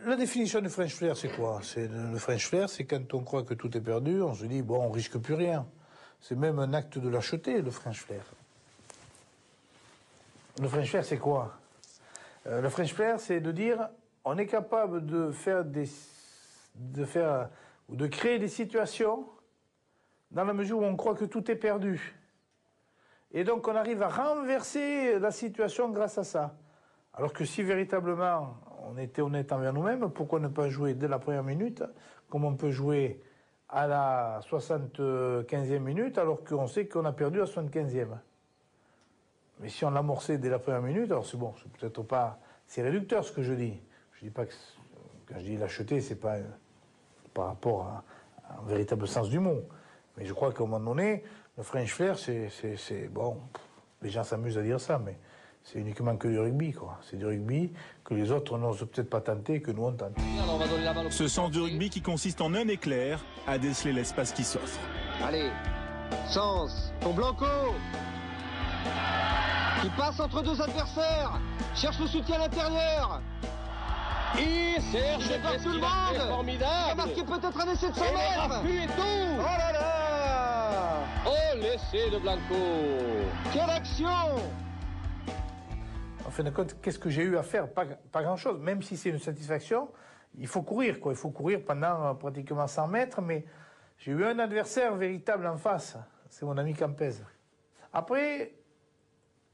La définition du French Flair, c'est quoi? Le French Flair, c'est quand on croit que tout est perdu, on se dit, bon, on risque plus rien. C'est même un acte de lâcheté, le French Flair. Le French Flair, c'est quoi? Le French Flair, c'est de dire, on est capable de créer des situations dans la mesure où on croit que tout est perdu. Et donc, on arrive à renverser la situation grâce à ça. Alors que si véritablement on était honnête envers nous-mêmes, pourquoi ne pas jouer dès la première minute, comme on peut jouer à la 75e minute, alors qu'on sait qu'on a perdu à la 75e? Mais si on l'amorçait dès la première minute, alors c'est bon, c'est peut-être pas... C'est réducteur ce que je dis. Je dis pas que... Quand je dis lâcheté, c'est pas par rapport à un véritable sens du mot. Mais je crois qu'à un moment donné, le French Flair, c'est bon, les gens s'amusent à dire ça, mais c'est uniquement que du rugby, quoi. C'est du rugby que les autres n'osent peut-être pas tenter, que nous on tente. Ce sens du rugby qui consiste en un éclair à déceler l'espace qui s'offre. Allez, Sens, pour Blanco, qui passe entre deux adversaires, cherche le soutien à l'intérieur. Et Serge Prépare tout le monde. formidable. Il a marqué peut-être un essai de 100 Et le mètres. raffut et tout. Oh là là. Oh, l'essai de Blanco. Quelle action. En fin de compte, qu'est-ce que j'ai eu à faire? Pas grand-chose. Même si c'est une satisfaction, il faut courir, quoi. Il faut courir pendant pratiquement 100 mètres, mais j'ai eu un adversaire véritable en face. C'est mon ami Campez. Après,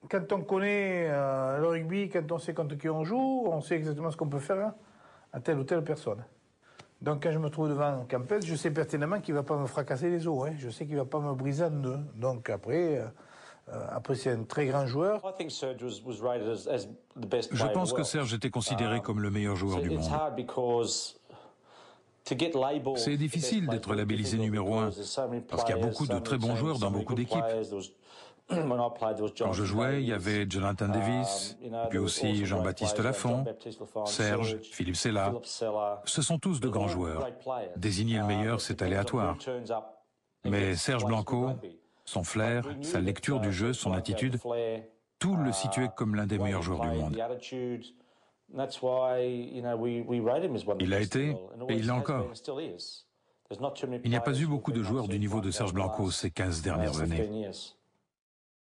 quand on connaît le rugby, quand on sait contre qui on joue, on sait exactement ce qu'on peut faire à telle ou telle personne. Donc quand je me trouve devant Campez, je sais pertinemment qu'il ne va pas me fracasser les os. Hein. Je sais qu'il ne va pas me briser en deux. Donc après c'est un très grand joueur. Je pense que Serge était considéré comme le meilleur joueur du monde. C'est difficile d'être labellisé numéro 1, parce qu'il y a beaucoup de très bons joueurs dans beaucoup d'équipes. Quand je jouais, il y avait Jonathan Davis, puis aussi Jean-Baptiste Lafont, Serge, Philippe Sella. Ce sont tous de grands joueurs. Désigner le meilleur, c'est aléatoire. Mais Serge Blanco, son flair, sa lecture du jeu, son attitude, tout le situait comme l'un des meilleurs joueurs du monde. Il a été, et il l'est encore. Il n'y a pas eu beaucoup de joueurs du niveau de Serge Blanco ces 15 dernières années.